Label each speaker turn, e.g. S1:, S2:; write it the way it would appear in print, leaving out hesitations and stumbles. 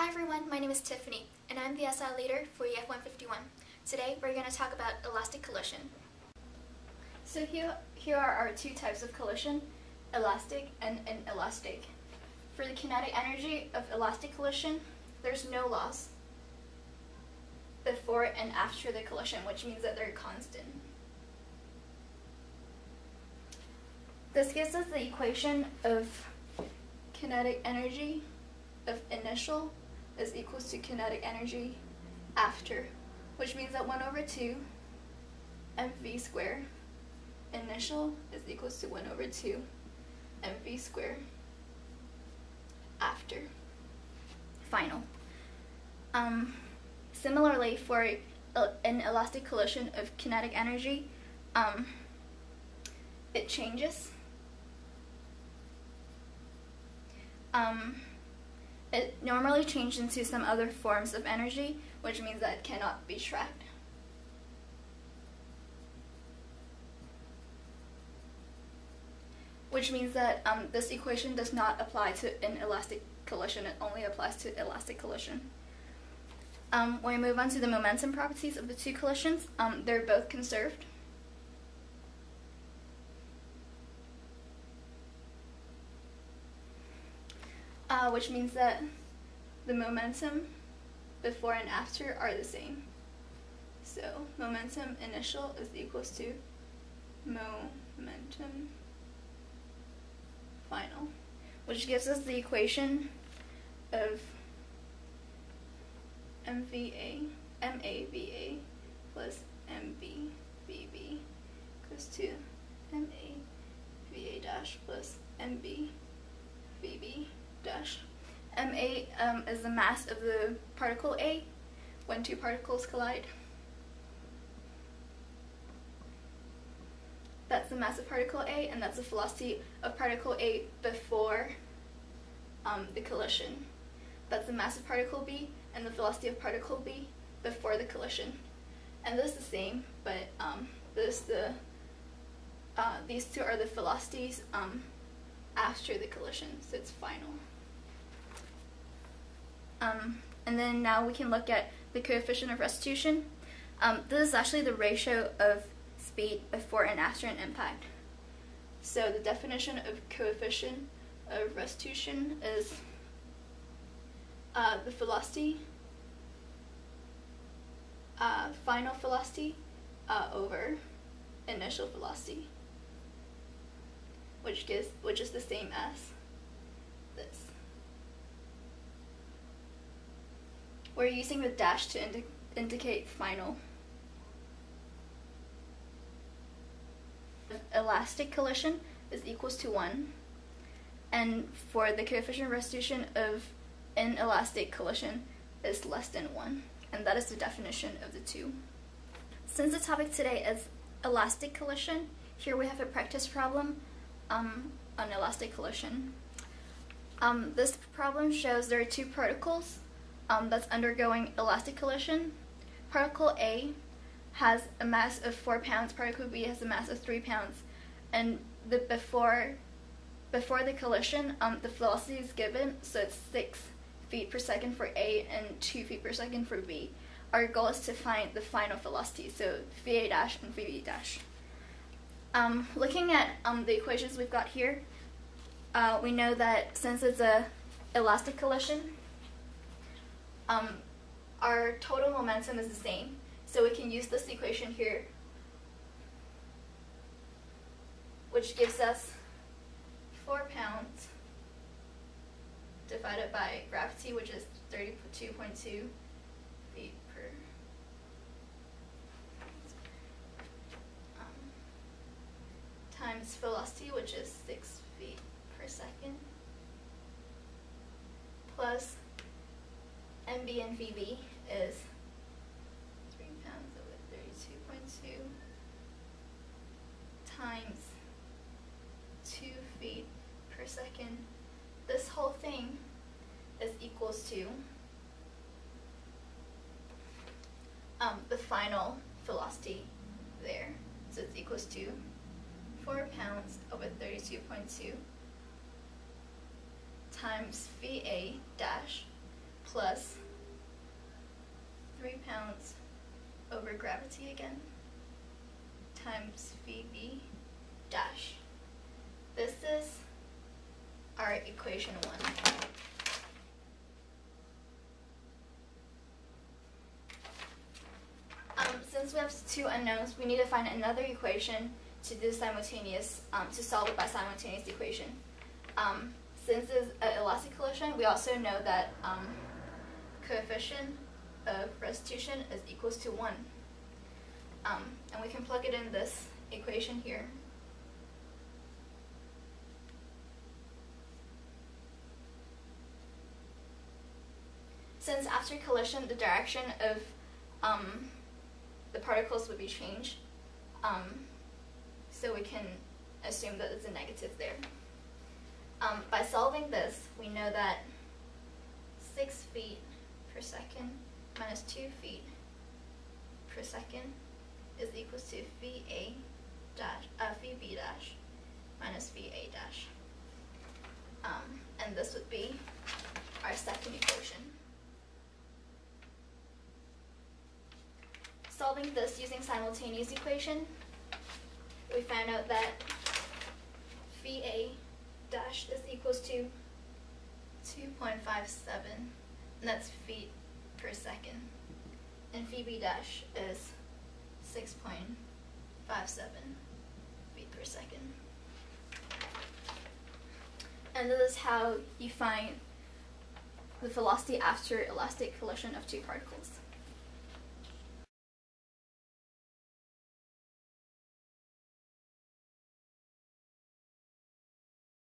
S1: Hi everyone, my name is Tiffany, and I'm the SI leader for EF151. Today we're going to talk about elastic collision. So here are our two types of collision, elastic and inelastic. For the kinetic energy of elastic collision, there's no loss before and after the collision, which means that they're constant. This gives us the equation of kinetic energy of initial is equals to kinetic energy after, which means that 1 over 2 mv squared initial is equals to 1 over 2 mv squared after final. Similarly, for an elastic collision of kinetic energy, it changes. It normally changes into some other forms of energy, which means that it cannot be tracked. Which means that this equation does not apply to inelastic collision, it only applies to elastic collision. When we move on to the momentum properties of the two collisions, they're both conserved. Which means that the momentum before and after are the same. So momentum initial is equals to momentum final, which gives us the equation of MAVA plus MBVB equals to MAVA dash plus MBVB dash. Ma is the mass of the particle A when two particles collide. That's the mass of particle A, and that's the velocity of particle A before the collision. That's the mass of particle B and the velocity of particle B before the collision. And this is the same, but these two are the velocities after the collision, so it's final. And then now we can look at the coefficient of restitution. This is actually the ratio of speed before and after an impact. So the definition of coefficient of restitution is the velocity, final velocity over initial velocity, which is the same as this. We're using the dash to indicate final. Elastic collision is equals to 1, and for the coefficient of restitution of inelastic collision is less than 1, and that is the definition of the two. Since the topic today is elastic collision, here we have a practice problem on elastic collision. This problem shows there are two particles that's undergoing elastic collision. Particle A has a mass of 4 pounds, particle B has a mass of 3 pounds, and before the collision, the velocity is given, so it's 6 feet per second for A and 2 feet per second for B. Our goal is to find the final velocity, so VA dash and VB dash. Looking at the equations we've got here, we know that since it's a elastic collision, our total momentum is the same, so we can use this equation here, which gives us 4 pounds divided by gravity, which is 32.2 feet per times velocity, which is 6 feet per second, plus MB and VB is 3 pounds over 32.2 times 2 feet per second. This whole thing is equals to the final velocity there. So it's equals to 4 pounds over 32.2 times VA dash plus 3 pounds over gravity again times VB dash. This is our equation 1. Since we have two unknowns, we need to find another equation to do simultaneous, to solve it by simultaneous equation. Since it's an elastic collision, we also know that coefficient of restitution is equals to 1. And we can plug it in this equation here. Since after collision, the direction of the particles would be changed, so we can assume that it's a negative there. By solving this, we know that 6 feet per second minus 2 feet per second is equals to VB dash minus VA dash. And this would be our second equation. Solving this using simultaneous equation, we found out that VA dash is equals to 2.57, and that's feet per second. And VB dash is 6.57 feet per second. And this is how you find the velocity after elastic collision of two particles.